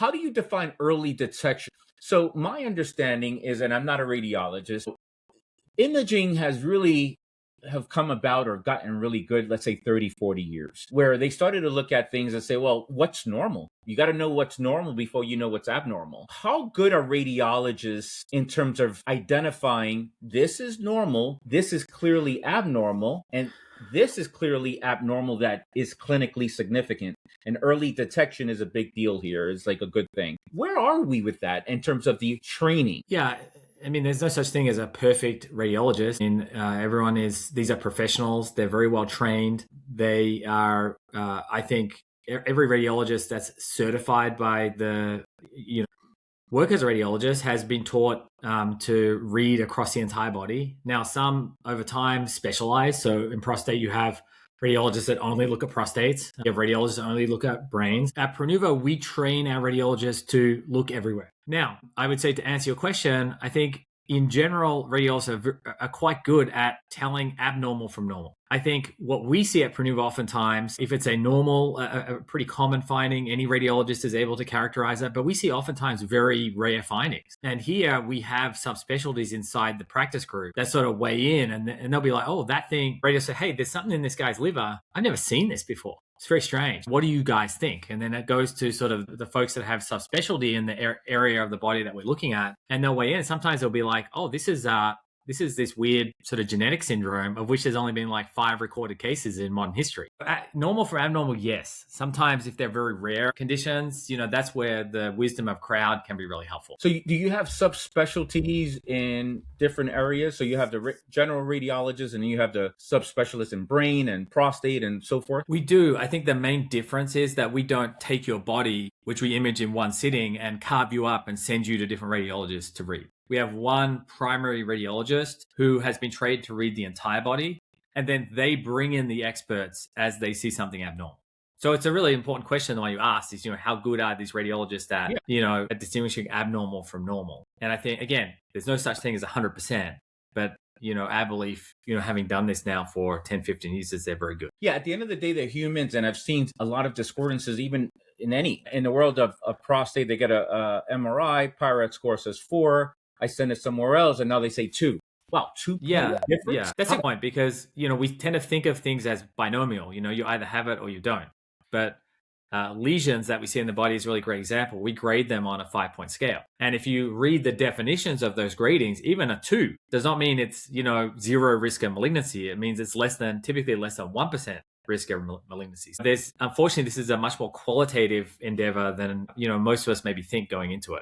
how do you define early detection? So my understanding is, and I'm not a radiologist, imaging has really have come about or gotten really good, let's say 30, 40 years, where they started to look at things and say, well, what's normal? You got to know what's normal before you know what's abnormal. How good are radiologists in terms of identifying this is normal, this is clearly abnormal, and this is clearly abnormal that is clinically significant? And early detection is a big deal here. It's like a good thing. Where are we with that in terms of the training? Yeah. I mean, there's no such thing as a perfect radiologist. These are professionals. They're very well trained. They are, I think, every radiologist that's certified by the, work as a radiologist has been taught to read across the entire body. Now, some over time specialize. So in prostate, you have radiologists that only look at prostates. You have radiologists that only look at brains. At Pronuvo, we train our radiologists to look everywhere. Now, I would say to answer your question, I think in general, radiologists are quite good at telling abnormal from normal. I think what we see at Pronuvo oftentimes, if it's a normal, a pretty common finding, any radiologist is able to characterize that, but we see oftentimes very rare findings. And here we have subspecialties inside the practice group that sort of weigh in and they'll be like, oh, that thing, radiologists say, hey, there's something in this guy's liver. I've never seen this before. It's very strange. What do you guys think? And then it goes to sort of the folks that have subspecialty in the area of the body that we're looking at, and they'll weigh in. Sometimes they'll be like, oh, this is this weird sort of genetic syndrome of which there's only been like 5 recorded cases in modern history. Normal for abnormal, yes. Sometimes if they're very rare conditions, that's where the wisdom of crowd can be really helpful. So do you have subspecialties in different areas? So you have the general radiologist and then you have the subspecialists in brain and prostate and so forth? We do. I think the main difference is that we don't take your body, which we image in one sitting, and carve you up and send you to different radiologists to read. We have one primary radiologist who has been trained to read the entire body, and then they bring in the experts as they see something abnormal. So it's a really important question the one you asked is, how good are these radiologists at, at distinguishing abnormal from normal? And I think, again, there's no such thing as 100%, but our belief, having done this now for 10, 15 years, is they're very good. Yeah, at the end of the day, they're humans, and I've seen a lot of discordances, even in the world of prostate. They get a MRI, PI-RADS score says 4. I send it somewhere else, and now they say 2. Wow, 2. Yeah. That's the point, because we tend to think of things as binomial. You either have it or you don't. But lesions that we see in the body is a really great example. We grade them on a 5-point scale, and if you read the definitions of those gradings, even a 2 does not mean it's 0 risk of malignancy. It means it's typically less than 1% risk of malignancy. Unfortunately, this is a much more qualitative endeavor than most of us maybe think going into it.